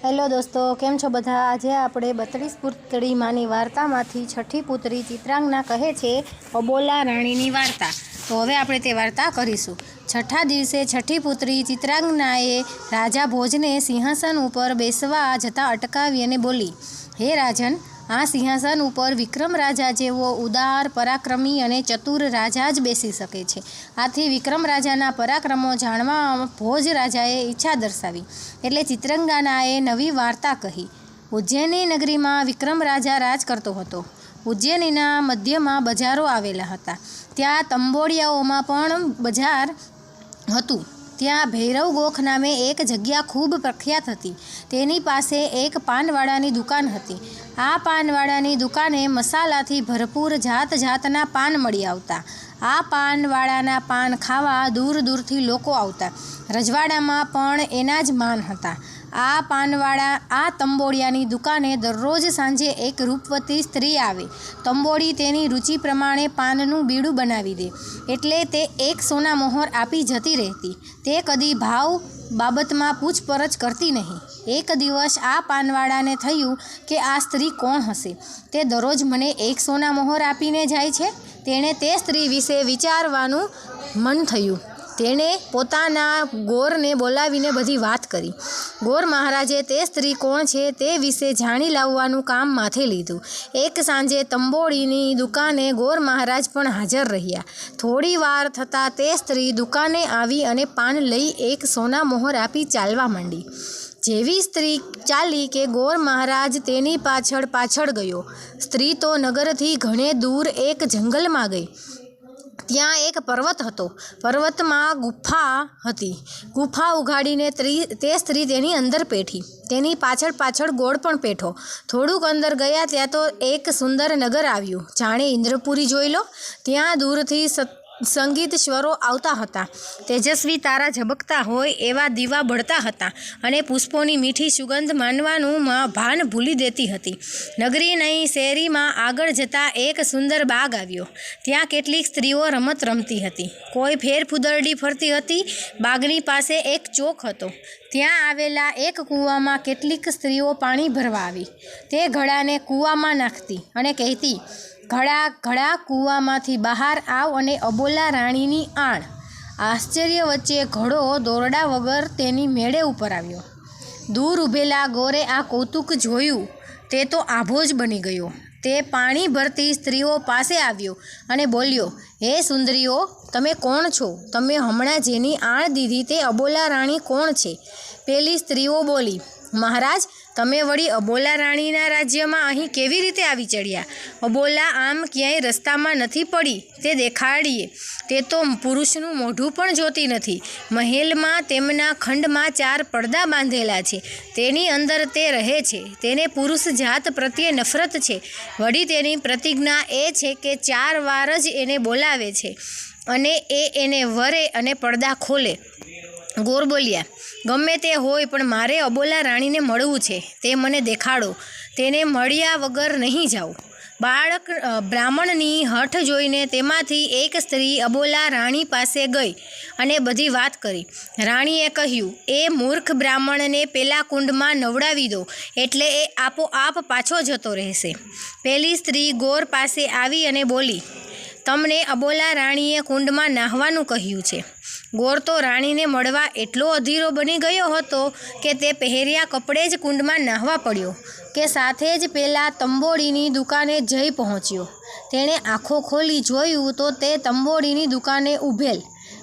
Hello दोस्तों, केम छो बधा। आज આપણે 32 पुतળી मानी वार्तामांथी छठी पुत्री चित्रांगना कहे छे अबोला राणीनी वार्ता। तो हवे આપણે તે वार्ता કરીશું। छठा दिवसे छठी पुत्री चित्रांगनाए राजा भोजने सिंहासन उपर बेसवा जता अटकावी अने बोली, हे राजन, आ सिंहासन उपर विक्रम राजा जेवो उदार पराक्रमी अने चतुर राजा ज बेसी शके छे। आथी विक्रम राजाना पराक्रमो जाणवा भोज राजाए इच्छा दर्शावी एटले चित्रांगनाए नवी वार्ता कही। उज्जैनी नगरीमां विक्रम राजा राज करतो हतो। उज्जैनीना मध्यमां बजारो आवेला हता। त्यां तंबोळियाओमां पण बजार हतुं। ત્યાં ભૈરવ ગોખ નામે એક જગ્યા ખૂબ પ્રખ્યાત હતી। તેની પાસે એક પાનવાળાની દુકાન હતી। આ પાનવાળાની દુકાને મસાલાથી ભરપૂર જાત જાતના પાન મળી આવતા। આ પાનવાળાના પાન ખાવા દૂર દૂરથી લોકો આવતા। રજવાડામાં પણ એના જ માન હતા। આ પાનવાળા આ તંબોળિયાની દુકાને દરરોજ સાંજે એક રૂપવતી સ્ત્રી આવે। તંબોળી તેની રુચિ પ્રમાણે પાનનું બીડું બનાવી દે એટલે તે એક સોના મોહર આપી જતી રહેતી। તે કદી ભાવ બાબતમાં પૂછપરછ કરતી નહીં। એક દિવસ આ પાનવાળાને થયું કે આ સ્ત્રી કોણ હશે? તે દરરોજ મને એક સોના મોહર આપીને જાય છે। તેણે તે સ્ત્રી વિશે વિચારવાનું મન થયું। તેણે પોતાના ગોરને બોલાવીને બધી વાત કરી। ગોર મહારાજે તે સ્ત્રી કોણ છે તે વિશે જાણી લાવવાનું કામ માથે લીધું। એક સાંજે તંબોળીની દુકાને ગોર મહારાજ પણ હાજર રહ્યા। થોડી વાર થતાં તે સ્ત્રી દુકાને આવી અને પાન લઈ એક સોના મોહર આપી ચાલવા માંડી। જેવી સ્ત્રી ચાલી કે ગોર મહારાજ તેની પાછળ પાછળ ગયો। સ્ત્રી તો નગરથી ઘણે દૂર એક જંગલમાં ગઈ। ત્યાં એક પર્વત હતો। પર્વતમાં ગુફા હતી। ગુફા ઉઘાડીને તે સ્ત્રી તેની અંદર પેઠી। તેની પાછળ પાછળ ગોળ પણ પેઠો। થોડુંક અંદર ગયા ત્યાં તો એક સુંદર નગર આવ્યું। જાણે ઇન્દ્રપુરી જોઈ લો। ત્યાં દૂરથી સંગીત સ્વરો આવતા હતા। તેજસ્વી તારા ઝબકતા હોય એવા દીવા બળતા હતા અને પુષ્પોની મીઠી સુગંધ માનવાનું ભાન ભૂલી દેતી હતી। નગરીની શેરીમાં આગળ જતાં એક સુંદર બાગ આવ્યો। ત્યાં કેટલીક સ્ત્રીઓ રમત રમતી હતી। કોઈ ફેરફૂદરડી ફરતી હતી। બાગની પાસે એક ચોક હતો। ત્યાં આવેલા એક કૂવામાં કેટલીક સ્ત્રીઓ પાણી ભરવા આવી। તે ઘડાને કૂવામાં નાખતી અને કહેતી, ઘડા ઘડા કૂવામાંથી બહાર આવ અને અબોલા રાણીની આણ। આશ્ચર્ય વચ્ચે ઘડો દોરડા વગર તેની મેળે ઉપર આવ્યો। દૂર ઊભેલા ગોરે આ કૌતુક જોયું તે તો આભો જ બની ગયો। તે પાણી ભરતી સ્ત્રીઓ પાસે આવ્યો અને બોલ્યો, હે સુંદરીઓ, તમે કોણ છો? તમે હમણાં જેની આણ દીધી તે અબોલા રાણી કોણ છે? પેલી સ્ત્રીઓ બોલી, મહારાજ, તમે વળી અબોલા રાણીના રાજ્યમાં અહીં કેવી રીતે આવી ચડ્યા? અબોલા આમ ક્યાંય રસ્તામાં નથી પડી તે દેખાડીએ। તે તો પુરુષનું મોઢું પણ જોતી નથી। મહેલમાં તેમના ખંડમાં 4 પડદા બાંધેલા છે। તેની અંદર તે રહે છે। તેને પુરુષ જાત પ્રત્યે નફરત છે। વળી તેની પ્રતિજ્ઞા એ છે કે 4 વાર જ એને બોલાવે છે અને એને વરે અને પડદા ખોલે। ગોર બોલ્યા, ગમે તે હોય પણ મારે અબોલા રાણીને મળવું છે। તે મને દેખાડો। તેને મળ્યા વગર નહીં જાઉં। બ્રાહ્મણની હઠ જોઈને તેમાંથી એક સ્ત્રી અબોલા રાણી પાસે ગઈ અને બધી વાત કરી। રાણીએ કહ્યું, એ મૂર્ખ બ્રાહ્મણને પેલા કુંડમાં નવડાવી દો એટલે એ આપોઆપ પાછો જતો રહેશે। પેલી સ્ત્રી ગોર પાસે આવી અને બોલી, તમને અબોલા રાણીએ કુંડમાં નાહવાનું કહ્યું છે। ગોર તો રાણીને મળવા એટલો અધીરો બની ગયો હતો કે તે પહેર્યા કપડે જ કુંડમાં નાહવા પડ્યો કે સાથે જ પેલા તંબોળીની દુકાને જઈ પહોંચ્યો। તેણે આંખો ખોલી જોયું તો તે તંબોળીની દુકાને ઊભેલ।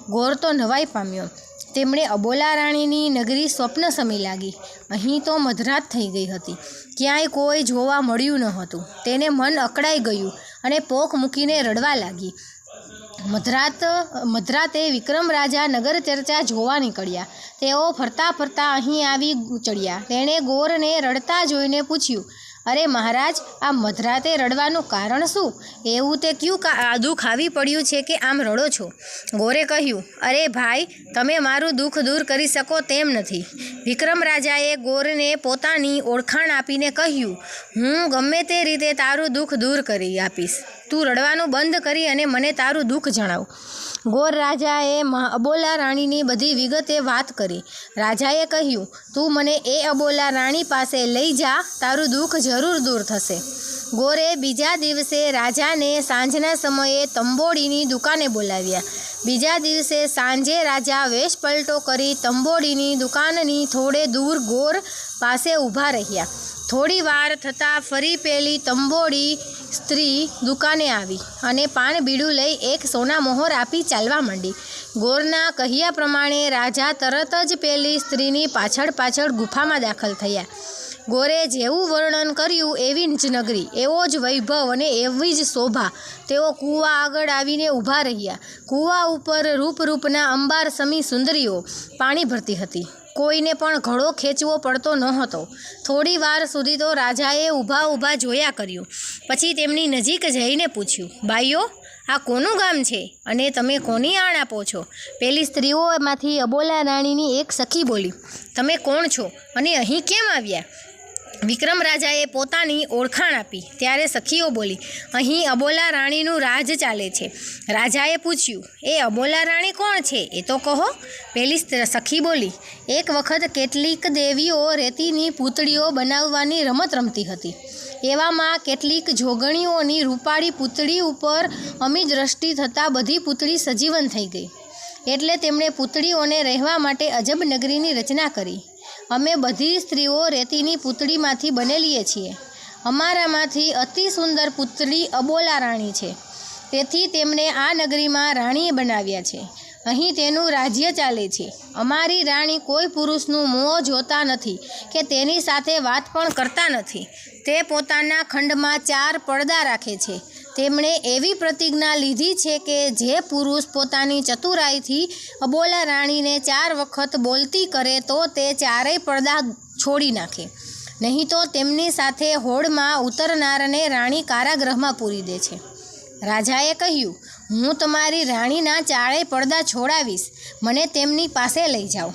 ગોર તો નવાઈ પામ્યો। તેમણે અબોલા રાણીની નગરી સ્વપ્ન સમી લાગી। અહીં તો મધરાત થઈ ગઈ હતી। ક્યાંય કોઈ જોવા મળ્યું ન હતું। તેને મન અકળાઈ ગયું અને પોખ મૂકીને રડવા લાગી। મધરાતે વિક્રમ રાજા નગર ચર્ચા જોવા નીકળ્યા। તેઓ ફરતા ફરતા અહીં આવી ચડ્યા। તેણે ગોરને રડતા જોઈને પૂછ્યું, અરે મહારાજ, આ મધરાતે રડવાનું કારણ શું? એવું તે ક્યું દુઃખ આવી પડ્યું છે કે આમ રડો છો? ગોરે કહ્યું, અરે ભાઈ, તમે મારું દુઃખ દૂર કરી શકો તેમ નથી। વિક્રમ રાજાએ ગોરને પોતાની ઓળખાણ આપીને કહ્યું, હું ગમે તે રીતે તારું દુઃખ દૂર કરી આપીશ। તું રડવાનું બંધ કરી અને મને તારું દુઃખ જણાવ। ગોર રાજાએ અબોલા રાણીની બધી વિગતે વાત કરી. રાજાએ કહ્યું, તું મને એ અબોલા રાણી પાસે લઈ જા, તારું દુઃખ જરૂર દૂર થશે. ગોરે બીજા દિવસે રાજાને સાંજના સમયે તંબોડીની દુકાને બોલાવ્યા. બીજા દિવસે સાંજે રાજા વેશ પલટો કરી તંબોડીની દુકાનની થોડે દૂર ગોર પાસે ઊભા રહ્યા. થોડી વાર થતાં ફરી પેલી તંબોડી સ્ત્રી દુકાને આવી અને પાન બીડું લઈ એક સોના મોહર આપી ચાલવા માંડી. ગોરના કહ્યા પ્રમાણે રાજા તરત જ પેલી સ્ત્રીની પાછળ પાછળ ગુફામાં દાખલ થયા. ગોરે જેવું વર્ણન કર્યું એવી જ નગરી, એવો જ વૈભવ અને એવી જ શોભા. તેઓ કૂવા આગળ આવીને ઊભા રહ્યા. કૂવા ઉપર રૂપરૂપના અંબાર સમી સુંદરીઓ પાણી ભરતી હતી. કોઈને પણ ઘડો ખેંચવો પડતો નહોતો. થોડી વાર સુધી તો રાજાએ ઊભા ઊભા જોયા કર્યું. પછી તેમની નજીક જઈને પૂછ્યું, બાઈઓ, આ કોનું ગામ છે અને તમે કોની આણ આપો છો? પેલી સ્ત્રીઓમાંથી અબોલા રાણીની એક સખી બોલી, તમે કોણ છો અને અહીં કેમ આવ્યા? વિક્રમ રાજાએ પોતાની ઓળખાણ આપી. ત્યારે સખીઓ બોલી, અહીં અબોલા રાણીનું રાજ ચાલે છે. રાજાએ પૂછ્યું, એ અબોલા રાણી કોણ છે એ તો કહો. પેલી સખી બોલી, એક વખત કેટલીક દેવીઓ રેતીની પૂતળીઓ બનાવવાની રમત રમતી હતી. એવામાં કેટલીક જોગણીઓની રૂપાળી પૂતળી ઉપર અમી દ્રષ્ટિ થતાં બધી પૂતળી સજીવન થઈ ગઈ. એટલે તેમણે પૂતળીઓને રહેવા માટે અજબ નગરીની રચના કરી. અમે બધી સ્ત્રીઓ રેતીની પૂતળીમાંથી બનેલીએ છીએ. અમારામાંથી અતિ સુંદર પુત્રી અબોલા રાણી છે. તેથી તેમને આ નગરીમાં રાણીએ બનાવ્યા છે. અહીં તેનું રાજ્ય ચાલે છે. અમારી રાણી કોઈ પુરુષનું મોં જોતા નથી કે તેની સાથે વાત પણ કરતા નથી. તે પોતાના ખંડમાં 4 પડદા રાખે છે. તેમણે એવી પ્રતિજ્ઞા લીધી છે કે જે પુરુષ પોતાની ચતુરાઈથી અબોલા રાણીને 4 વખત બોલતી કરે તો તે 4 પડદા છોડી નાખે. નહીં તો તેમની સાથે હોડમાં ઉતરનારને રાણી કારાગૃહમાં પૂરી દે છે. રાજાએ કહ્યું, હું તમારી રાણીના 4 પડદા છોડાવીશ. મને તેમની પાસે લઈ જાઓ.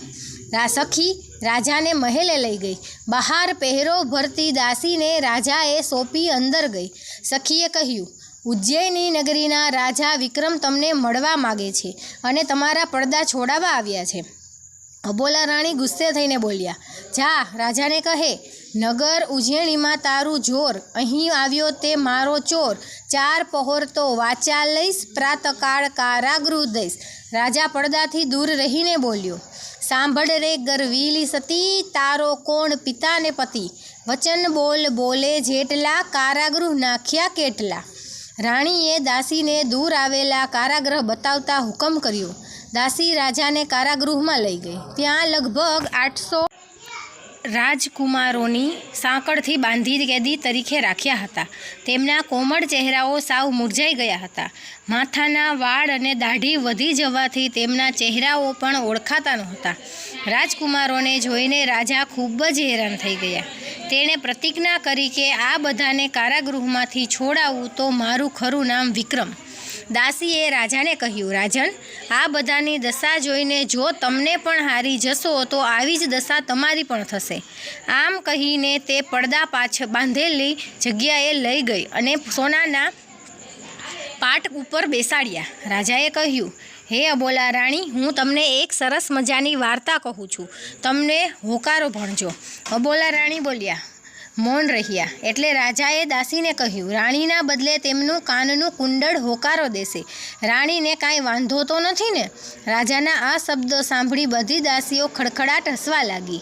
સખી રાજાને મહેલે લઈ ગઈ. બહાર પહેરો ભરતી દાસીને રાજાએ સોંપી અંદર ગઈ. સખીએ કહ્યું, ઉજ્જૈની નગરીના રાજા વિક્રમ તમને મળવા માગે છે અને તમારા પડદા છોડાવવા આવ્યા છે. અબોલા રાણી ગુસ્સે થઈને બોલ્યા, જા, રાજાને કહે, નગર ઉજ્જૈનીમાં તારું જોર, અહીં આવ્યો તે મારો ચોર. 4 પહોર તો વાચા લઈશ, પ્રાતકાળ કારાગૃહ દઈશ. રાજા પડદાથી દૂર રહીને બોલ્યો, સાંભળ રે ગરવીલી સતી, તારો કોણ પિતા ને પતિ. વચન બોલ બોલે જેટલા, કારાગૃહ નાખ્યા કેટલા. રાણીએ દાસીને દૂર આવેલા કારાગૃહ બતાવતા હુકમ કર્યો. દાસી રાજાને કારાગૃહમાં લઈ ગઈ. ત્યાં લગભગ 800 રાજકુમારોની સાંકળથી બાંધી કેદી તરીકે રાખ્યા હતા. તેમના કોમળ ચહેરાઓ સાવ મુરઝાઈ ગયા હતા. માથાના વાળ અને દાઢી વધી જવાથી તેમના ચહેરાઓ પણ ઓળખાતા નહોતા. રાજકુમારોને જોઈને રાજા ખૂબ જ હેરાન થઈ ગયા. તેણે પ્રતિજ્ઞા કરી કે આ બધાને કારાગૃહમાંથી છોડાવું તો મારું ખરું નામ વિક્રમ. દાસીએ રાજાને કહ્યું, રાજન, આ બધાની દશા જોઈને જો તમને પણ હારી જશો તો આવી જ દશા તમારી પણ થશે. આમ કહીને તે પડદા પાછળ બાંધેલી જગ્યાએ લઈ ગઈ અને સોનાના પાટ ઉપર બેસાડ્યા. રાજાએ કહ્યું, હે અબોલા રાણી, હું તમને એક સરસ મજાની વાર્તા કહું છું. તમને હોકારો ભણજો. અબોલા રાણી બોલ્યા, મૌન રહ્યા. એટલે રાજાએ દાસીને કહ્યું, રાણીના બદલે તેમનું કાનનું કુંડળ હોકારો દેશે. રાણીને કાંઈ વાંધો તો નથી ને? રાજાના આ શબ્દો સાંભળી બધી દાસીઓ ખડખડાટ હસવા લાગી.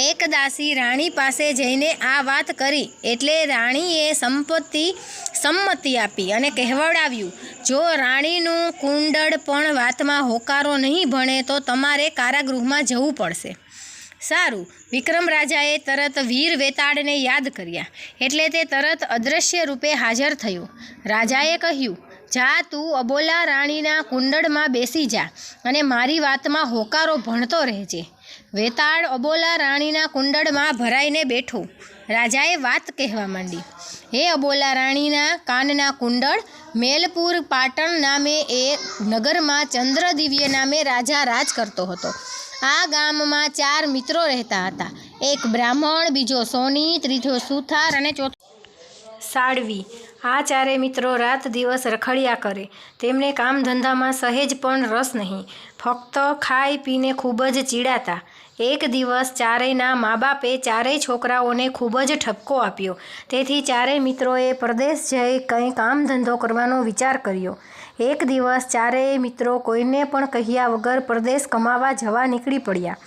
એક દાસી રાણી પાસે જઈને આ વાત કરી એટલે રાણીએ સંમતિ આપી અને કહેવડાવ્યું, જો રાણીનું કુંડળ પણ વાતમાં હોકારો નહીં ભણે તો તમારે કારાગૃહમાં જવું પડશે. સારું. વિક્રમ રાજાએ તરત વીર વેતાળને યાદ કર્યા એટલે તે તરત અદૃશ્ય રૂપે હાજર થયો. રાજાએ કહ્યું, જા, તું અબોલા રાણીના કુંડળમાં બેસી જા અને મારી વાતમાં હોકારો ભણતો રહેજે. વેતાળ અબોલા રાણીના કુંડળમાં ભરાઈને બેઠો. રાજાએ વાત કહેવા માંડી. હે અબોલા રાણીના કાનના કુંડળ, મેલપુર પાટણ નામે એક નગરમાં ચંદ્રદિવ્ય નામે રાજા રાજ કરતો હતો. આ ગામમાં 4 મિત્રો રહેતા હતા. એક બ્રાહ્મણ, બીજો સોની, ત્રીજો સુથાર અને ચોથો સાડવી. આ ચારે મિત્રો રાત દિવસ રખડ્યા કરે. તેમને કામ ધંધામાં સહેજ પણ રસ નહીં, ફક્ત ખાઈ પીને ખૂબ જ ચીડાતા. એક દિવસ ચારેયના મા બાપે ચારેય છોકરાઓને ખૂબ જ ઠપકો આપ્યો. તેથી ચારેય મિત્રોએ પરદેશ જઈ કંઈ કામ ધંધો કરવાનો વિચાર કર્યો. એક દિવસ ચારેય મિત્રો કોઈને પણ કહ્યા વગર પરદેશ કમાવા જવા નીકળી પડ્યા.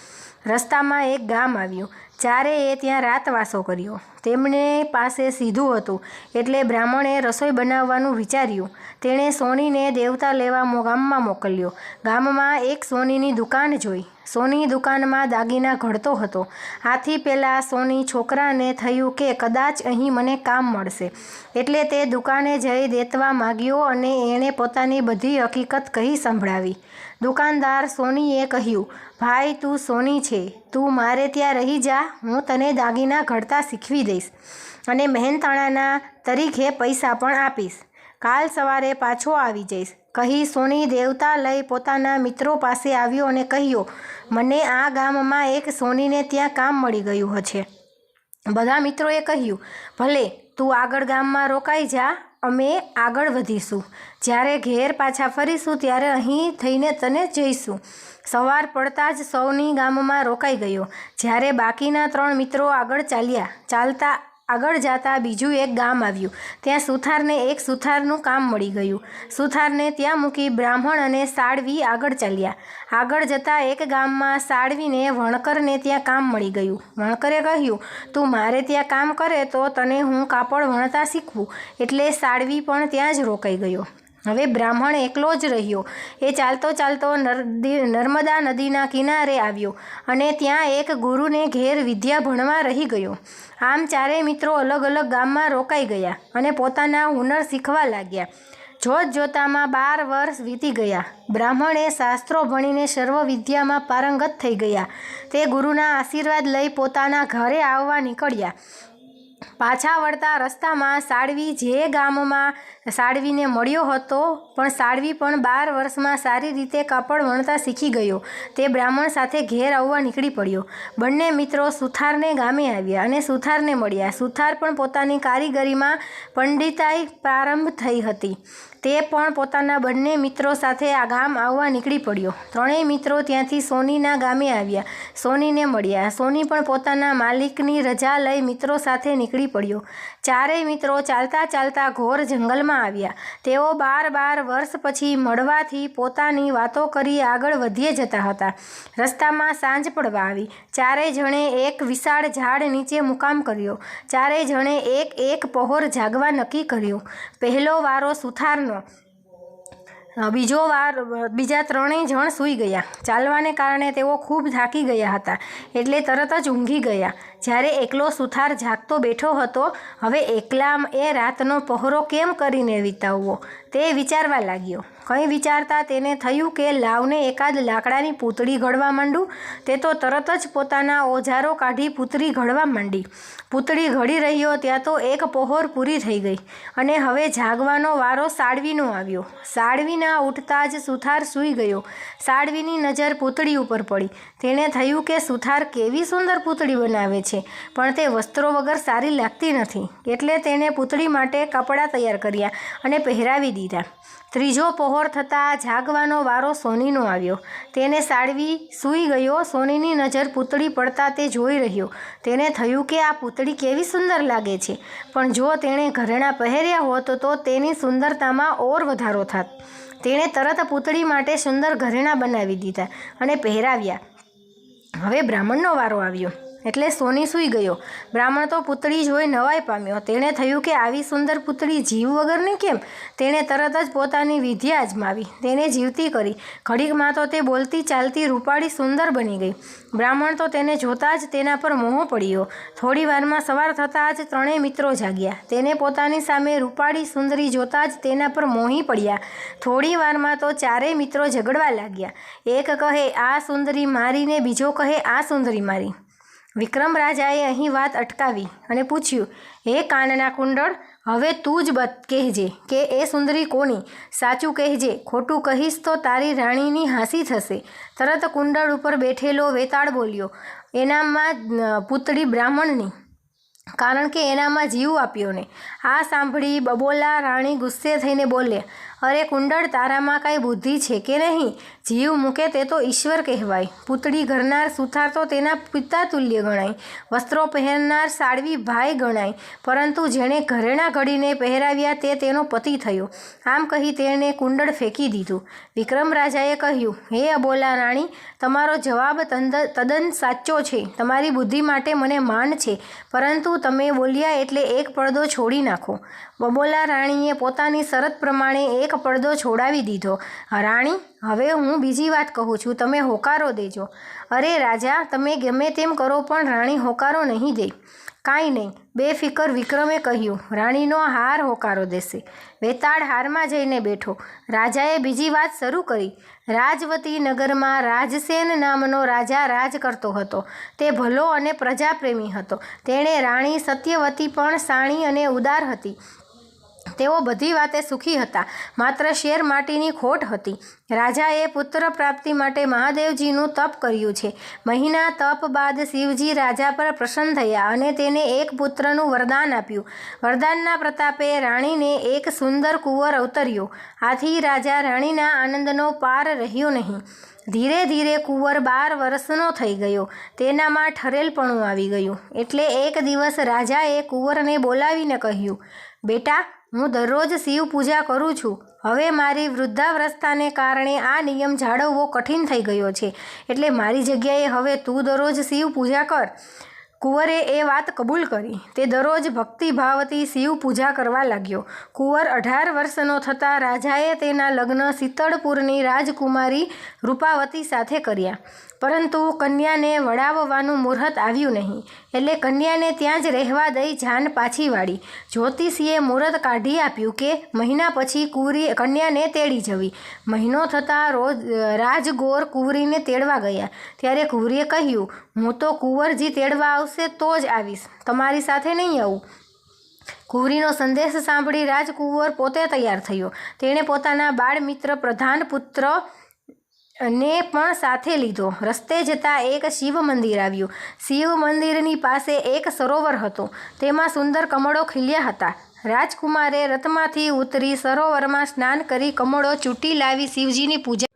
રસ્તામાં એક ગામ આવ્યું. ચારેયે ત્યાં રાતવાસો કર્યો. તેમને પાસે સીધું હતું એટલે બ્રાહ્મણે રસોઈ બનાવવાનું વિચાર્યું. તેણે સોનીને દેવતા લેવા ગામમાં મોકલ્યો. ગામમાં એક સોનીની દુકાન જોઈ. સોની દુકાનમાં દાગીના ઘડતો હતો. આથી પહેલાં સોની છોકરાને થયું કે કદાચ અહીં મને કામ મળશે, એટલે તે દુકાને જઈ દેતવા માગ્યો અને એણે પોતાની બધી હકીકત કહી સંભળાવી. દુકાનદાર સોનીએ કહ્યું, ભાઈ તું સોની છે, તું મારે ત્યાં રહી જા, હું તને દાગીના ઘડતા શીખવી દઈશ અને મહેનતાણાના તરીકે પૈસા પણ આપીશ. કાલ સવારે પાછો આવી જઈશ, કહી સોની દેવતા લઈ પોતાના મિત્રો પાસે આવ્યો અને કહ્યું, મને આ ગામમાં એક સોનીને ત્યાં કામ મળી ગયું છે. બધા મિત્રોએ કહ્યું, ભલે તું આગળ ગામમાં રોકાઈ જા, અમે આગળ વધીશું. જ્યારે ઘેર પાછા ફરીશું ત્યારે અહીં થઈને તને જઈશું. સવાર પડતા જ સોની ગામમાં રોકાઈ ગયો. જ્યારે બાકીના 3 મિત્રો આગળ ચાલતા આગળ જતા બીજું એક ગામ આવ્યું. ત્યાં સુથારને એક સુથારનું કામ મળી ગયું. સુથારને ત્યાં મૂકી બ્રાહ્મણ અને સાડવી આગળ ચાલ્યા. આગળ જતાં એક ગામમાં સાડવીને વણકરને ત્યાં કામ મળી ગયું. વણકરે કહ્યું, તું મારે ત્યાં કામ કરે તો તને હું કાપડ વણતા શીખવું. એટલે સાડવી પણ ત્યાં જ રોકાઈ ગયો. હવે બ્રાહ્મણ એકલો જ રહ્યો. એ ચાલતો ચાલતો નર્મદા નદીના કિનારે આવ્યો અને ત્યાં એક ગુરુને ઘેર વિદ્યા ભણવા રહી ગયો. આમ ચારેય મિત્રો અલગ અલગ ગામમાં રોકાઈ ગયા અને પોતાના હુનર શીખવા લાગ્યા. જોત જોતામાં 12 વર્ષ વીતી ગયા. બ્રાહ્મણે શાસ્ત્રો ભણીને સર્વ વિદ્યામાં પારંગત થઈ ગયા. તે ગુરુના આશીર્વાદ લઈ પોતાના ઘરે આવવા નીકળ્યા. પાછા વળતા રસ્તામાં સાડવી જે ગામમાં સાડવીને મળ્યો હતો, પણ સાડવી પણ 12 વર્ષમાં સારી રીતે કાપડ વણતા શીખી ગયો. તે બ્રાહ્મણ સાથે ઘેર આવવા નીકળી પડ્યો. બંને મિત્રો સુથારને ગામે આવ્યા અને સુથારને મળ્યા. સુથાર પણ પોતાની કારીગરીમાં પંડિતાઈ પ્રારંભ થઈ હતી. તે પણ પોતાના બંને મિત્રો સાથે આ ગામ આવવા નીકળી પડ્યો. ત્રણેય મિત્રો ત્યાંથી સોનીના ગામે આવ્યા. સોનીને મળ્યા. સોની પણ પોતાના માલિકની રજા લઈ મિત્રો સાથે નીકળી પડ્યો. ચારેય મિત્રો ચાલતા ચાલતા ઘોર જંગલમાં આવ્યા. તેઓ 12 વર્ષ પછી મળવાથી પોતાની વાતો કરી આગળ વધીએ જતા હતા. રસ્તામાં સાંજ પડવા આવી. ચારેય જણે એક વિશાળ ઝાડ નીચે મુકામ કર્યો. ચારેય જણે એક પહોર જાગવા નક્કી કર્યું. પહેલો વારો સુથારનો. બીજા 3 જણ સૂઈ ગયા. ચાલવાને કારણે તેઓ ખૂબ થાકી ગયા હતા એટલે તરત જ ઊંઘી ગયા. જ્યારે એકલો સુથાર જાગતો બેઠો હતો. હવે એકલા એ રાતનો પહોરો કેમ કરીને વિતાવવો તે વિચારવા લાગ્યો. કંઈ વિચારતા તેને થયું કે લાવને એકાદ લાકડાની પૂતળી ઘડવા માંડું. તે તો તરત જ પોતાના ઓજારો કાઢી પૂતળી ઘડવા માંડી. પૂતળી ઘડી રહ્યો ત્યાં તો એક પહોર પૂરી થઈ ગઈ અને હવે જાગવાનો વારો સાડવીનો આવ્યો. સાડવીના ઉઠતા જ સુથાર સૂઈ ગયો. સાડવીની નજર પૂતળી ઉપર પડી. તેણે થયું કે સુથાર કેવી સુંદર પૂતળી બનાવે છે, પણ તે વસ્ત્રો વગર સારી લાગતી નથી. એટલે તેણે પૂતળી માટે કપડાં તૈયાર કર્યા અને પહેરાવી દીધા. ત્રીજો પહોર થતાં જાગવાનો વારો સોનીનો આવ્યો. તેને સાડવી સૂઈ ગયો. સોનીની નજર પૂતળી પડતા તે જોઈ રહ્યો. તેને થયું કે આ પૂતળી કેવી સુંદર લાગે છે, પણ જો તેણે ઘરેણાં પહેર્યા હોત તો તેની સુંદરતામાં ઓર વધારો થાત. તેણે તરત પૂતળી માટે સુંદર ઘરેણાં બનાવી દીધા અને પહેરાવ્યા. હવે બ્રાહ્મણનો વારો આવ્યો એટલે સોની સૂઈ ગયો. બ્રાહ્મણ તો પૂતળી જોઈ નવાઈ પામ્યો. તેણે થયું કે આવી સુંદર પૂતળી જીવ વગરની કેમ? તેણે તરત જ પોતાની વિદ્યા અજમાવી. તેને જીવતી કરી. ઘડીકમાં તો તે બોલતી ચાલતી રૂપાળી સુંદર બની ગઈ. બ્રાહ્મણ તો તેને જોતાં જ તેના પર મોહ પડ્યો. થોડી વારમાં સવાર થતાં જ 3 મિત્રો જાગ્યા. તેને પોતાની સામે રૂપાળી સુંદરી જોતાં જ તેના પર મોહી પડ્યા. થોડી વારમાં તો ચારેય મિત્રો ઝઘડવા લાગ્યા. એક કહે આ સુંદરી મારી ને બીજો કહે આ સુંદરી મારી. વિક્રમ રાજાએ અહીં વાત અટકાવી અને પૂછ્યું, હે કાનના કુંડળ, હવે તું જ કહેજે કે એ સુંદરી કોની? સાચું કહેજે, ખોટું કહીશ તો તારી રાણીની હાંસી થશે. તરત કુંડળ ઉપર બેઠેલો વેતાળ બોલ્યો, એનામાં પૂતળી બ્રાહ્મણની. કારણ કે એનામાં જીવ આપ્યો ને. આ સાંભળી બબોલા રાણી ગુસ્સે થઈને બોલે, અરે કુંડળ, તારામાં કાંઈ બુદ્ધિ છે કે નહીં? જીવ મૂકે તે તો ઈશ્વર કહેવાય. પૂતળી ઘરનાર સુથાર તો તેના પિતા તુલ્ય ગણાય. વસ્ત્રો પહેરનાર સાળવી ભાઈ ગણાય. પરંતુ જેણે ઘરેણાં ઘડીને પહેરાવ્યા તે તેનો પતિ થયો. આમ કહી તેણે કુંડળ ફેંકી દીધું. વિક્રમ રાજાએ કહ્યું, હે અબોલા રાણી, તમારો જવાબ તદ્દન સાચો છે. તમારી બુદ્ધિ માટે મને માન છે, પરંતુ તમે બોલ્યા એટલે એક પડદો છોડી નાખો. બબોલા રાણીએ પોતાની શરત પ્રમાણે એક પડદો છોડાવી દીધો. રાણી, હવે હું બીજી વાત કહું છું, તમે હોકારો દેજો. અરે રાજા, તમે ગમે તેમ કરો પણ રાણી હોકારો નહીં દે. કાંઈ નહીં, બેફિકર, વિક્રમે કહ્યું. રાણીનો હાર હોકારો દેશે. વેતાળ હારમાં જઈને બેઠો. રાજાએ બીજી વાત શરૂ કરી. રાજવતી નગરમાં રાજસેન નામનો રાજા રાજ કરતો હતો. તે ભલો અને પ્રજાપ્રેમી હતો. તેણે રાણી સત્યવતી પણ શાણી અને ઉદાર હતી. તેઓ બધી વાતે સુખી હતા, માત્ર શેર માટીની ખોટ હતી. રાજાએ પુત્ર પ્રાપ્તિ માટે મહાદેવજીનું તપ કર્યું છે. મહિના તપ બાદ શિવજી રાજા પર પ્રસન્ન થયા અને તેને એક પુત્રનું વરદાન આપ્યું. વરદાનના પ્રતાપે રાણીને એક સુંદર કુંવર અવતર્યો. આથી રાજા રાણીના આનંદનો પાર રહ્યો નહીં. ધીરે ધીરે કુંવર 12 વર્ષનો થઈ ગયો. તેનામાં ઠરેલપણું આવી ગયું. એટલે એક દિવસ રાજાએ કુંવરને બોલાવીને કહ્યું, બેટા, હું દરરોજ શિવ પૂજા કરું છું. હવે મારી વૃદ્ધાવસ્થાને કારણે આ નિયમ જાળવવો કઠિન થઈ ગયો છે. એટલે મારી જગ્યાએ હવે તું દરરોજ શિવ પૂજા કર. કુંવરે એ વાત કબૂલ કરી. તે દરરોજ ભક્તિભાવથી શિવ પૂજા કરવા લાગ્યો. કુંવર 18 વર્ષનો થતાં રાજાએ તેના લગ્ન શીતળપુરની રાજકુમારી રૂપાવતી સાથે કર્યા. પરંતુ કન્યાને વડાવવાનું મુહૂર્ત આવ્યું નહીં. એટલે કન્યાને ત્યાં જ રહેવા દઈ જાન પાછી વાળી. જ્યોતિષીએ મુહૂર્ત કાઢી આપ્યું કે મહિના પછી કન્યાને તેડી જવી. મહિનો થતાં રાજગોર કુંવરીને તેડવા ગયા. ત્યારે કુંવરીએ કહ્યું, હું તો કુંવરજી તેડવા આવશે તો જ આવીશ, તમારી સાથે નહીં આવું. કુંવરીનો સંદેશ સાંભળી રાજકુંવર પોતે તૈયાર થયો. તેણે પોતાના બાળમિત્ર પ્રધાન પુત્ર ને પણ સાથે લીધો. રસ્તે જતાં એક શિવ મંદિર આવ્યું. શિવ મંદિરની પાસે એક સરોવર હતો. તેમાં સુંદર કમળો ખીલ્યા હતા. રાજકુમારે રથમાંથી ઉતરી સરોવરમાં સ્નાન કરી કમળો ચૂંટી લાવી શિવજીની પૂજા.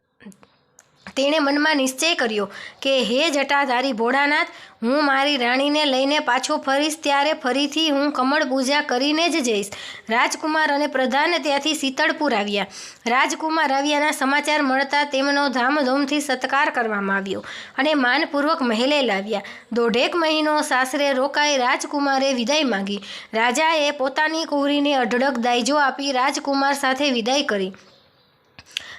તેણે મનમાં નિશ્ચય કર્યો કે હે જટાધારી ભોળાનાથ, હું મારી રાણીને લઈને પાછો ફરીશ ત્યારે ફરીથી હું કમળ પૂજા કરીને જ જઈશ. રાજકુમાર અને પ્રધાન ત્યાંથી શીતળપુર આવ્યા. રાજકુમાર આવ્યાના સમાચાર મળતા તેમનો ધામધૂમથી સત્કાર કરવામાં આવ્યો અને માનપૂર્વક મહેલે લાવ્યા. 1.5 મહિનો સાસરે રોકાઈ રાજકુમારે વિદાય માંગી. રાજાએ પોતાની કુંવરીને અઢળક દાયજો આપી રાજકુમાર સાથે વિદાય કરી.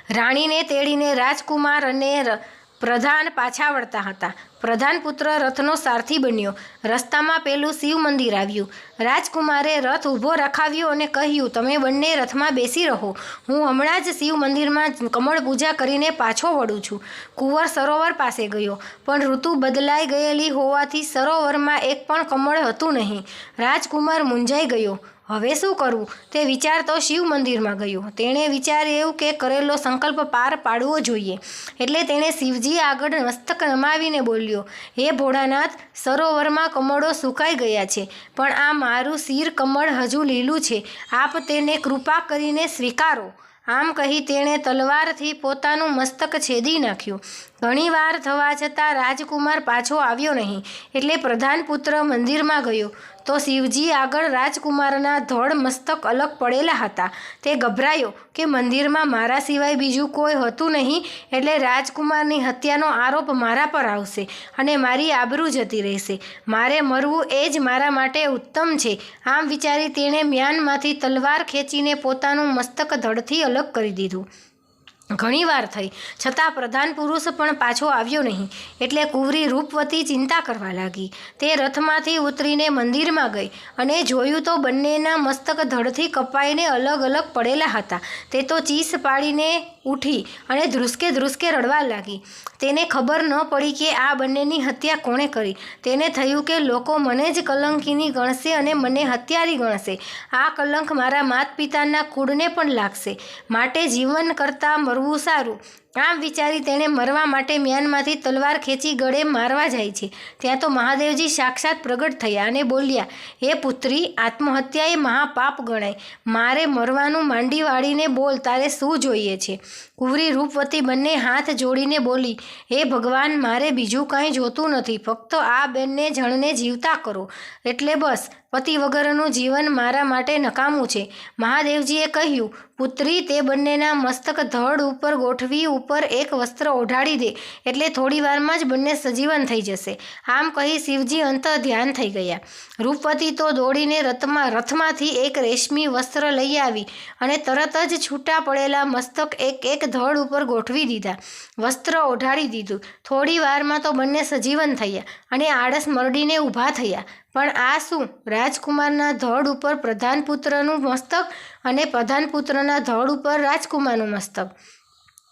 રાણીને તેડીને રાજકુમાર અને પ્રધાન પાછા વળતા હતા. પ્રધાન પુત્ર રથનો સારથી બન્યો. રસ્તામાં પેલું શિવ મંદિર આવ્યું. રાજકુમારે રથ ઊભો રખાવ્યો અને કહ્યું, તમે બંને રથમાં બેસી રહો. હું હમણાં જ શિવ મંદિરમાં કમળ પૂજા કરીને પાછો વળું છું. કુંવર સરોવર પાસે ગયો, પણ ઋતુ બદલાઈ ગયેલી હોવાથી સરોવરમાં એક પણ કમળ હતું નહીં. રાજકુમાર મૂંઝાઈ ગયો. હવે શું કરવું તે વિચારતો શિવ મંદિરમાં ગયો. તેણે વિચાર્યું કે કરેલો સંકલ્પ પાર પાડવો જોઈએ. એટલે તેણે શિવજી આગળ મસ્તક નમાવીને બોલ્યો, હે ભોળાનાથ, સરોવરમાં કમળો સુકાઈ ગયા છે, પણ આ મારું શિર કમળ હજુ લીલું છે. આપ તેને કૃપા કરીને સ્વીકારો. આમ કહી તેણે તલવારથી પોતાનું મસ્તક છેદી નાખ્યું. ઘણી વાર થવા છતાં રાજકુમાર પાછો આવ્યો નહીં. એટલે પ્રધાન પુત્ર મંદિરમાં ગયો તો શિવજી આગળ રાજકુમારના ધડ મસ્તક અલગ પડેલા હતા. તે ગભરાયો કે મંદિરમાં મારા સિવાય બીજું કોઈ હતું નહીં, એટલે રાજકુમારની હત્યાનો આરોપ મારા પર આવશે અને મારી આબરૂ જતી રહેશે. મારે મરવું એ જ મારા માટે ઉત્તમ છે. આમ વિચારી તેણે મ્યાનમાંથી તલવાર ખેંચીને પોતાનું મસ્તક ધડથી અલગ કરી દીધું. ઘણી વાર થઈ છતાં પ્રધાન પુરુષ પણ પાછો આવ્યો નહીં. એટલે કુંવરી રૂપવતી ચિંતા કરવા લાગી. તે રથમાંથી ઉતરીને મંદિરમાં ગઈ અને જોયું તો બંનેના મસ્તક ધડથી કપાઈને અલગ અલગ પડેલા હતા. તે તો ચીસ પાડીને ઉઠી અને ધ્રુસકે રડવા લાગી. તેને ખબર ન પડી કે આ બંનેની હત્યા કોણે કરી. તેને થયું કે લોકો મને જ કલંકીની ગણશે અને મને હત્યારી ગણશે. આ કલંક મારા માત પિતાના કુળને પણ લાગશે. માટે જીવન કરતાં મરવું સારું. આમ વિચારી તેણે મરવા માટે મ્યાનમાંથી તલવાર ખેંચી ગળે મારવા જાય છે ત્યાં તો મહાદેવજી સાક્ષાત પ્રગટ થયા અને બોલ્યા, હે પુત્રી, આત્મહત્યા એ મહાપાપ ગણાય. મારે મરવાનું માંડી વાળીને બોલ, તારે શું જોઈએ છે? કુંવરી રૂપવતી બંને હાથ જોડીને બોલી, હે ભગવાન, મારે બીજું કાંઈ જોતું નથી, ફક્ત આ બંને જણને જીવતા કરો એટલે બસ. પતિ વગરનું જીવન મારા માટે નકામું છે. મહાદેવજીએ કહ્યું, પુત્રી, તે બંનેના મસ્તક ધડ ઉપર ગોઠવી ઉપર એક વસ્ત્ર ઓઢાડી દે એટલે થોડી વારમાં જ બંને સજીવન થઈ જશે. આમ કહી શિવજી અંતર ધ્યાન થઈ ગયા. રૂપવતી તો દોડીને રથમાંથી એક રેશમી વસ્ત્ર લઈ આવી અને તરત જ છૂટા પડેલા મસ્તક એક એક ધડ ઉપર ગોઠવી દીધા. વસ્ત્ર ઓઢાડી દીધું. થોડી વારમાં તો બંને સજીવન થયા અને આળસ મરડીને ઊભા થયા. પણ આ શું? રાજકુમારના ધડ ઉપર પ્રધાનપુત્રનું મસ્તક અને પ્રધાનપુત્રના ધડ ઉપર રાજકુમારનું મસ્તક.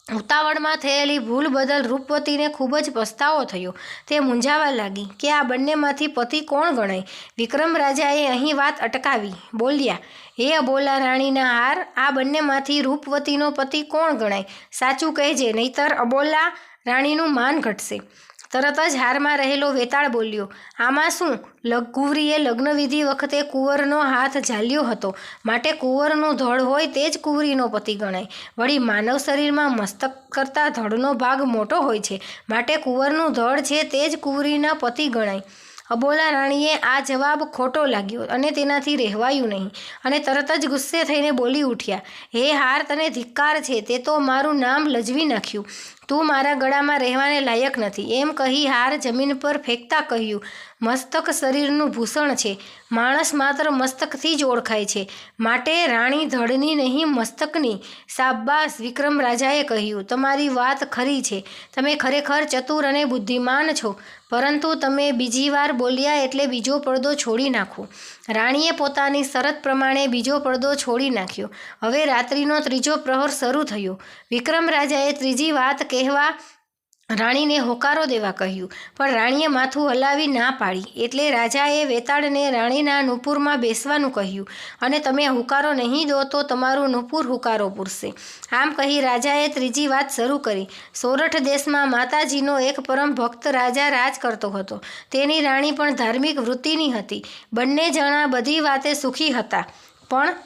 ઉતાવળમાં થયેલી ભૂલ બદલ રૂપવતીને ખૂબ જ પસ્તાવો થયો. તે મૂંઝાવા લાગી કે આ બંનેમાંથી પતિ કોણ ગણાય. વિક્રમ રાજાએ અહીં વાત અટકાવી. બોલ્યા, હે અબોલા રાણીના હાર, આ બંનેમાંથી રૂપવતીનો પતિ કોણ ગણાય? સાચું કહેજે, નહીતર અબોલા રાણીનું માન ઘટશે. તરત જ હારમાં રહેલો વેતાળ બોલ્યો, આમાં શું? કુંવરીએ લગ્નવિધિ વખતે કુંવરનો હાથ ઝાલ્યો હતો, માટે કુંવરનું ધડ હોય તે જ કુંવરીનો પતિ ગણાય. વળી માનવ શરીરમાં મસ્તક કરતાં ધડનો ભાગ મોટો હોય છે, માટે કુંવરનું ધડ છે તે જ કુંવરીના પતિ ગણાય. અબોલા રાણીએ આ જવાબ ખોટો લાગ્યો અને તેનાથી રહેવાયું નહીં અને તરત જ ગુસ્સે થઈને બોલી ઉઠ્યા, હે હાર, તને ધિક્કાર છે, તે તો મારું નામ લજવી નાખ્યું. તું મારા ગળામાં રહેવાને લાયક નથી. એમ કહી હાર જમીન પર ફેંકતા કહ્યું, મસ્તક શરીરનું ભૂષણ છે, માણસ માત્ર મસ્તકથી જ ઓળખાય છે, માટે રાણી ધડની નહીં મસ્તકની. શાબાશ, વિક્રમ રાજાએ કહ્યું, તમારી વાત ખરી છે. તમે ખરેખર ચતુર અને બુદ્ધિમાન છો, પરંતુ તમે બીજી વાર બોલ્યા એટલે બીજો પડદો છોડી નાખો. રાણીએ પોતાની શરત પ્રમાણે બીજો પડદો છોડી નાખ્યો. હવે રાત્રિનો ત્રીજો પ્રહર શરૂ થયો. વિક્રમ રાજાએ ત્રીજી વાત કહેવા રાણીને હોકારો દેવા કહ્યું, પણ રાણીએ માથું હલાવી ના પાડી. એટલે રાજાએ વેતાળને રાણીના નુપુરમાં બેસવાનું કહ્યું અને તમે હુકારો નહીં દો તો તમારું નુપુર હુકારો પૂરશે. આમ કહી રાજાએ ત્રીજી વાત શરૂ કરી. સોરઠ દેશમાં માતાજીનો એક પરમ ભક્ત રાજા રાજ કરતો હતો. તેની રાણી પણ ધાર્મિક વૃત્તિની હતી. બંને જણા બધી વાતે સુખી હતા, પણ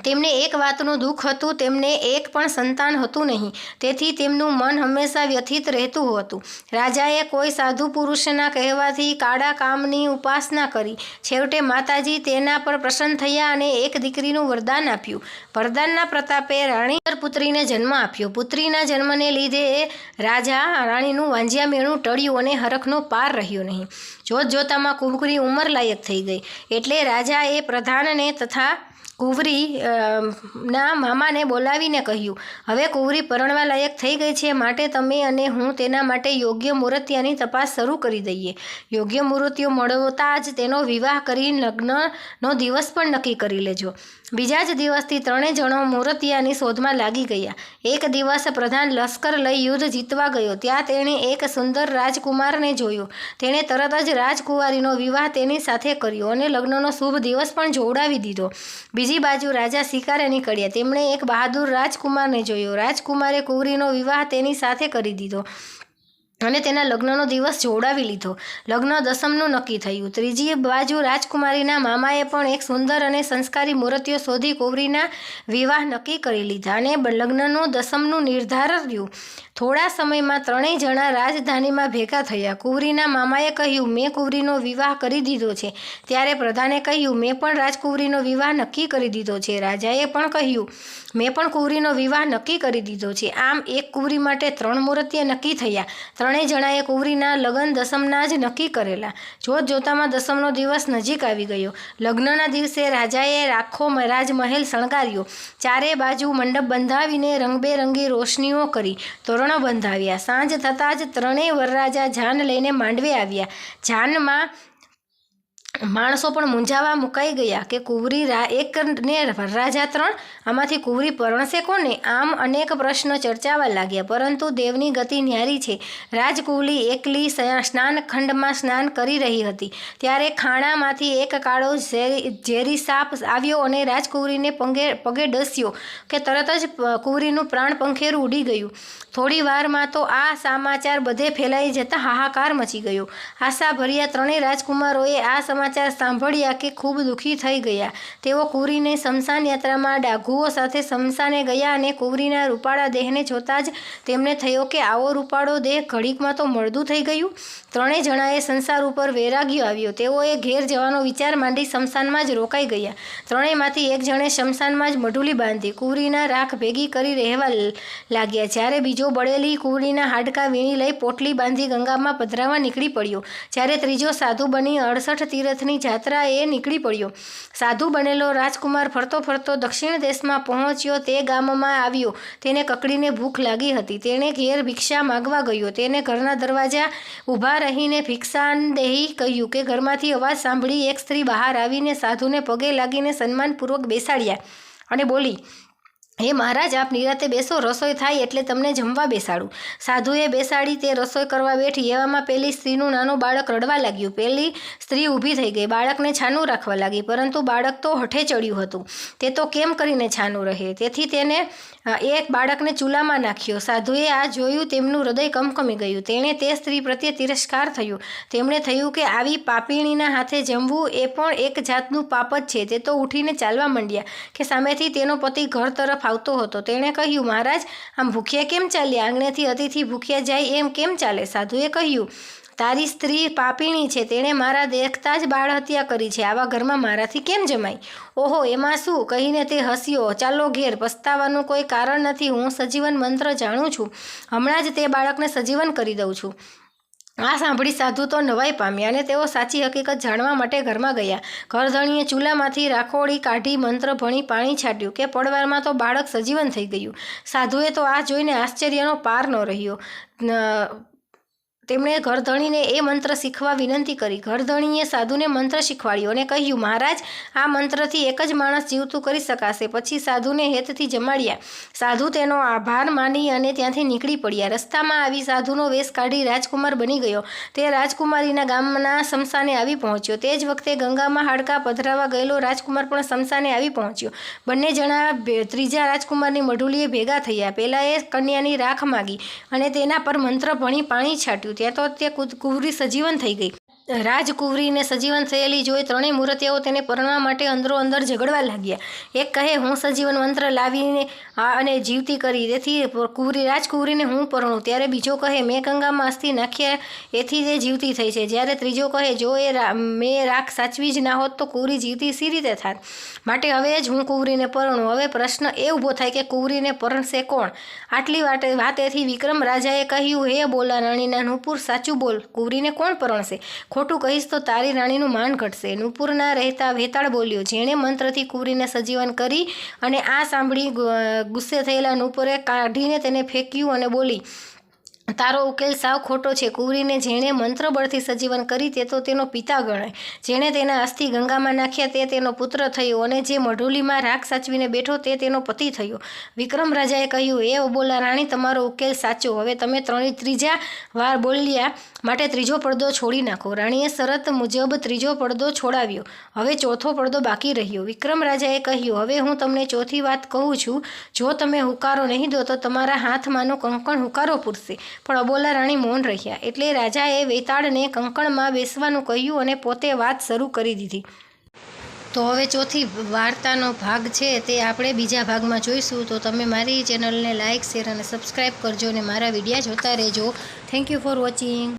તેમને એક વાતનું દુઃખ હતું, તેમને એક પણ સંતાન હતું નહીં. તેથી તેમનું મન હંમેશા વ્યથિત રહેતું હતું. રાજાએ કોઈ સાધુ પુરુષના કહેવાથી કાળા કામની ઉપાસના કરી. છેવટે માતાજી તેના પર પ્રસન્ન થયા અને એક દીકરીનું વરદાન આપ્યું. વરદાનના પ્રતાપે રાણી પુત્રીને જન્મ આપ્યો. પુત્રીના જન્મને લીધે રાજા રાણીનું વાંજિયા મેણું ટળ્યું અને હરખનો પાર રહ્યો નહીં. જોત જોતામાં કુંવરી ઉંમરલાયક થઈ ગઈ. એટલે રાજાએ પ્રધાનને તથા કુંવરી ના મામાને બોલાવીને કહ્યું, હવે કુંવરી પરણવા લાયક થઈ ગઈ છે, માટે તમે અને હું તેના માટે યોગ્ય મૂર્તિયાની તપાસ શરૂ કરી દઈએ. યોગ્ય મૂર્તિઓ મળતા જ તેનો વિવાહ કરી લગ્નનો દિવસ પણ નક્કી કરી લેજો. બીજા જ દિવસથી ત્રણેય જણો મૂર્તિયાની શોધમાં લાગી ગયા. એક દિવસ પ્રધાન લશ્કર લઈ યુદ્ધ જીતવા ગયો. ત્યાં તેણે એક સુંદર રાજકુમારને જોયો. તેણે તરત જ રાજકુમારીનો વિવાહ તેની સાથે કર્યો અને લગ્નનો શુભ દિવસ પણ જોડાવી દીધો. બીજી બાજુ રાજા શિકારે નીકળ્યા. તેમણે એક બહાદુર રાજકુમારને જોયો. રાજકુમારે કુંવરીનો વિવાહ તેની સાથે કરી દીધો અને તેના લગ્નનો દિવસ જોડાવી લીધો. લગ્ન દસમનું નક્કી થયું. ત્રીજી બાજુ રાજકુમારીના મામાએ પણ એક સુંદર અને સંસ્કારી મૂર્તિઓ શોધી કુંવરીના વિવાહ નક્કી કરી લીધા અને લગ્નનું દસમનું નિર્ધાર રહ્યું. થોડા સમયમાં ત્રણેય જણા રાજધાનીમાં ભેગા થયા. કુંવરીના મામાએ કહ્યું, મેં કુંવરીનો વિવાહ કરી દીધો છે. ત્યારે પ્રધાને કહ્યું, મેં પણ રાજકુંવરીનો વિવાહ નક્કી કરી દીધો છે. રાજાએ પણ કહ્યું, મેં પણ કુંવરીનો વિવાહ નક્કી કરી દીધો છે. આમ એક કુંવરી માટે ત્રણ મૂર્તિઓ નક્કી થયા. ત્રણેય જણાએ કુંવરીના લગ્ન દસમના જ નક્કી કરેલા. જોત જોતામાં દસમનો દિવસ નજીક આવી ગયો. લગ્નના દિવસે રાજાએ આખો રાજમહેલ શણગાર્યો. ચારે બાજુ મંડપ બંધાવીને રંગબેરંગી રોશનીઓ કરી, તોરણો બંધાવ્યા. સાંજ થતાં જ ત્રણેય વરરાજા જાન લઈને માંડવે આવ્યા. જાનમાં માણસો પણ મૂંઝાવા મુકાઈ ગયા કે કુંવરી એક ને વરરાજા 3, આમાંથી કુંવરી પરણશે કોને? આમ અનેક પ્રશ્નો ચર્ચાવા લાગ્યા. પરંતુ દેવની ગતિ ન્યારી છે. રાજકુંવરી એકલી સ્નાનખંડમાં સ્નાન કરી રહી હતી. ત્યારે ખાણામાંથી એક કાળો ઝેરી સાપ આવ્યો અને રાજકુંવરીને પગે ડસ્યો કે તરત જ કુંવરીનું પ્રાણ પંખેરું ઉડી ગયું. થોડી વારમાં તો આ સમાચાર બધે ફેલાઈ જતા હાહાકાર મચી ગયો. આશાભર્યા 3 રાજકુમારોએ આ સમાચાર સાંભળ્યા કે ખૂબ દુઃખી થઈ ગયા. તેઓ કુંવરીને શમશાન યાત્રામાં ડાઘુઓ સાથે શમશાને ગયા અને કુંવરીના રૂપાળા દેહને જોતાં જ તેમને થયો કે આવો રૂપાળો દેહ ઘડીકમાં તો મળદું થઈ ગયું. 3 જણાએ સંસાર ઉપર વૈરાગ્ય આવ્યો. તેઓએ ઘેર જવાનો વિચાર માંડી શમશાનમાં જ રોકાઈ ગયા. 3માંથી એક જણે શમશાનમાં જ મઢુલી બાંધી કુંવરીના રાખ ભેગી કરી રહેવા લાગ્યા. જ્યારે બીજો બળેલી કુંવરીના હાડકાં વીણી લઈ પોટલી બાંધી ગંગામાં પધરાવા નીકળી પડ્યો. જ્યારે ત્રીજો સાધુ બની 68 તીર્થની જાત્રાએ નીકળી પડ્યો. સાધુ બનેલો રાજકુમાર ફરતો ફરતો દક્ષિણ દેશમાં પહોંચ્યો. તે ગામમાં આવ્યો. તેને કકડીને ભૂખ લાગી હતી. તેણે ઘેર ભિક્ષા માગવા ગયો. તેને ઘરના દરવાજા ઊભા રહીને ભિક્ષાનદેહી કહ્યું કે ઘરમાંથી અવાજ સાંભળી એક સ્ત્રી બહાર આવીને સાધુને પગે લાગીને સન્માનપૂર્વક બેસાડ્યા અને બોલી, હે મહારાજ, આપ નિરાતે બેસો, રસોઈ થાય એટલે તમને જમવા બેસાડું. સાધુએ બેસાડી તે રસોઈ કરવા બેઠી. એવામાં પેલી સ્ત્રીનું નાનું બાળક રડવા લાગ્યું. પેલી સ્ત્રી ઊભી થઈ ગઈ. બાળકને છાનું રાખવા લાગી. પરંતુ બાળક તો હઠે ચડ્યું હતું. તે તો કેમ કરીને છાનું રહે? તેથી તેને એક બાળકને ચૂલામાં નાખ્યો. સાધુએ આ જોયું. તેમનું હૃદય કમકમી ગયું. તેણે તે સ્ત્રી પ્રત્યે તિરસ્કાર થયો. તેમણે થયું કે આવી પાપીણીના હાથે જમવું એ પણ એક જાતનું પાપ જ છે. તે તો ઉઠીને ચાલવા માંડ્યા કે સામેથી તેનો પતિ ઘર તરફ આવતો હતો. તેણે કહ્યું, મહારાજ, આમ ભૂખ્યા કેમ ચાલ્યા? આંગણેથી અતિથિ ભૂખ્યા જાય એમ કેમ ચાલે? સાધુએ કહ્યું, તારી સ્ત્રી પાપીણી છે. તેણે મારા દેખતા જ બાળ હત્યા કરી છે. આવા ઘરમાં મારાથી કેમ જમાય? ઓહો, એમાં શું? કહીને તે હસ્યો. ચાલો ઘેર, પસ્તાવાનું કોઈ કારણ નથી. હું સજીવન મંત્ર જાણું છું. હમણાં જ તે બાળકને સજીવન કરી દઉં છું. આ સાંભળી સાધુ તો નવાઈ પામ્યા અને તેઓ સાચી હકીકત જાણવા માટે ઘરમાં ગયા. ઘરધણીએ ચૂલામાંથી રાખોડી કાઢી મંત્ર ભણી પાણી છાંટ્યું કે પડવારમાં તો બાળક સજીવન થઈ ગયું. સાધુએ તો આ જોઈને આશ્ચર્યનો પાર ન રહ્યો. તેમણે ઘરધણીને એ મંત્ર શીખવા વિનંતી કરી. ઘરધણીએ સાધુને મંત્ર શીખવાડ્યો અને કહ્યું, મહારાજ, આ મંત્રથી એક જ માણસ જીવતું કરી શકાશે. પછી સાધુને હેતથી જમાડ્યા. સાધુ તેનો આભાર માની અને ત્યાંથી નીકળી પડ્યા. રસ્તામાં આવી સાધુનો વેશ કાઢી રાજકુમાર બની ગયો. તે રાજકુમારીના ગામના શમશાને આવી પહોંચ્યો. તે જ વખતે ગંગામાં હાડકાં પધરાવા ગયેલો રાજકુમાર પણ શમશાને આવી પહોંચ્યો. બંને જણા ત્રીજા રાજકુમારની મઢુલીએ ભેગા થયા. પેલાએ કન્યાની રાખ માગી અને તેના પર મંત્ર ભણી પાણી છાંટ્યું. ત્યાં તો તે કુંવરી સજીવન થઈ ગઈ. રાજકુંવરીને સજીવન થયેલી જોઈ 3 મૂર્તિઓ તેને પરણવા માટે અંદરો અંદર ઝઘડવા લાગ્યા. એક કહે, હું સજીવન મંત્ર લાવીને અને જીવતી કરી, તેથી રાજકુંવરીને હું પરણું. ત્યારે બીજો કહે, મેં ગંગામાં અસ્થિ નાખ્યા એથી તે જીવતી થઈ છે. જ્યારે ત્રીજો કહે, જો મેં રાખ સાચવી જ ના હોત તો કુંવરી જીવતી સી રીતે થાત? માટે હવે જ હું કુંવરીને પરણું. હવે પ્રશ્ન એ ઊભો થાય કે કુંવરીને પરણશે કોણ? આટલી વાતેથી વિક્રમ રાજાએ કહ્યું, હે બોલા રાણીના નુપુર, સાચું બોલ, કુંવરીને કોણ પરણશે? ખોટું કહીશ તો તારી રાણીનું માન ઘટશે. નુપુરના રહેતા વેતાળ બોલ્યો, જેણે મંત્રથી કુંવરીને સજીવન કરી. અને આ સાંભળી ગુસ્સે થયેલા નુપુરે કાઢીને તેને ફેંક્યું અને બોલી, તારો ઉકેલ સાવ ખોટો છે. કુંવરીને જેણે મંત્ર બળથી સજીવન કરી તે તો તેનો પિતા ગણાય. જેણે તેના અસ્થિ ગંગામાં નાખ્યા તે તેનો પુત્ર થયો અને જે મઢુલીમાં રાખ સાચવીને બેઠો તે તેનો પતિ થયો. વિક્રમ રાજાએ કહ્યું, એ બોલા રાણી, તમારો ઉકેલ સાચો. હવે તમે ત્રીજા વાર બોલ્યા માટે ત્રીજો પડદો છોડી નાખો. રાણીએ શરત મુજબ ત્રીજો પડદો છોડાવ્યો. હવે ચોથો પડદો બાકી રહ્યો. વિક્રમ રાજાએ કહ્યું, હવે હું તમને ચોથી વાત કહું છું. જો તમે હુંકારો નહીં દો તો તમારા હાથમાંનું કંકણ હુંકારો પૂરશે. પણ અબોલા રાણી મૌન રહ્યા. એટલે રાજાએ વેતાળને કંકણમાં બેસવાનું કહ્યું અને પોતે વાત શરૂ કરી દીધી. તો હવે ચોથી વાર્તાનો ભાગ છે તે આપણે બીજા ભાગમાં જોઈશું. તો તમે મારી ચેનલને લાઇક, શેર અને સબસ્ક્રાઈબ કરજો અને મારા વિડીયા જોતા રહેજો. Thank you for watching.